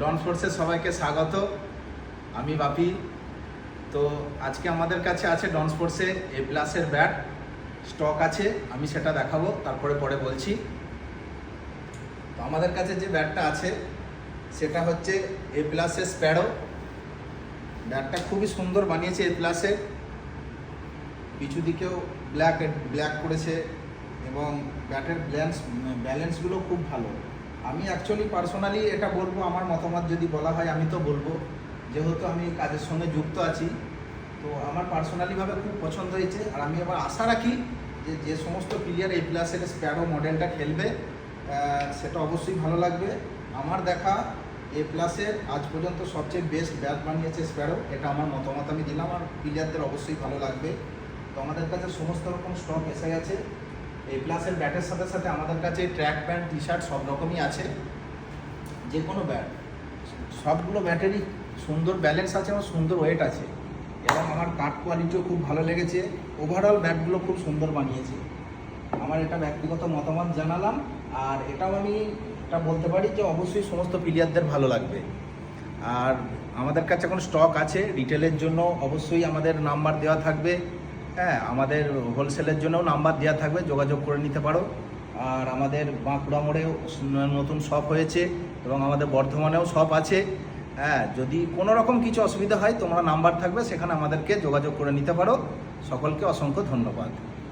ডন ফোর্সে সবাইকে স্বাগত। আমি বাপি। তো আজকে আমাদের কাছে আছে ডন ফোর্সে A+-এর ব্যাট স্টক আছে, আমি সেটা দেখাবো, তারপরে বলছি। তো আমাদের কাছে যে ব্যাটটা আছে সেটা হচ্ছে A+-এর স্প্যারো। ব্যাটটা খুবই সুন্দর বানিয়েছে A+-এর, পিছু দিকেও ব্ল্যাক করেছে এবং ব্যাটের ব্যালেন্সগুলো খুব ভালো। আমি অ্যাকচুয়ালি পার্সোনালি এটা বলবো, আমার মতামত যদি বলা হয় আমি তো বলবো, যেহেতু আমি কাজের সঙ্গে যুক্ত আছি, তো আমার পার্সোনালিভাবে খুব পছন্দ হয়েছে। আর আমি আবার আশা রাখি যে সমস্ত প্লেয়ার A+-এর স্প্যারো মডেলটা খেলবে সেটা অবশ্যই ভালো লাগবে। আমার দেখা A+-এর আজ পর্যন্ত সবচেয়ে বেস্ট ব্যাট বানিয়েছে স্প্যারো, এটা আমার মতামত আমি দিলাম। আর প্লেয়ারদের অবশ্যই ভালো লাগবে। তো আমাদের কাছে সমস্ত রকম স্টক এসে গেছে। A+-এর ব্যাটের সাথে সাথে আমাদের কাছে ট্র্যাক প্যান্ট, টি শার্ট সব রকমই আছে। যে কোনো ব্যাট, সবগুলো ব্যাটেরই সুন্দর ব্যালেন্স আছে এবং সুন্দর ওয়েট আছে, এবং আমার কাট কোয়ালিটিও খুব ভালো লেগেছে। ওভারঅল ব্যাটগুলো খুব সুন্দর বানিয়েছে। আমার এটা ব্যক্তিগত মতামত জানালাম। আর এটাও আমি এটা বলতে পারি যে অবশ্যই সমস্ত প্লেয়ারদের ভালো লাগবে। আর আমাদের কাছে এখন স্টক আছে রিটেলের জন্য, অবশ্যই আমাদের নাম্বার দেওয়া থাকবে। হ্যাঁ, আমাদের হোলসেলের জন্যও নাম্বার দেওয়া থাকবে, যোগাযোগ করে নিতে পারো। আর আমাদের বাঁকুড়া মোড়েও নতুন শপ হয়েছে এবং আমাদের বর্ধমানেও শপ আছে। হ্যাঁ, যদি কোনো রকম কিছু অসুবিধা হয় তোমরা নাম্বার থাকবে, সেখানে আমাদেরকে যোগাযোগ করে নিতে পারো। সকলকে অসংখ্য ধন্যবাদ।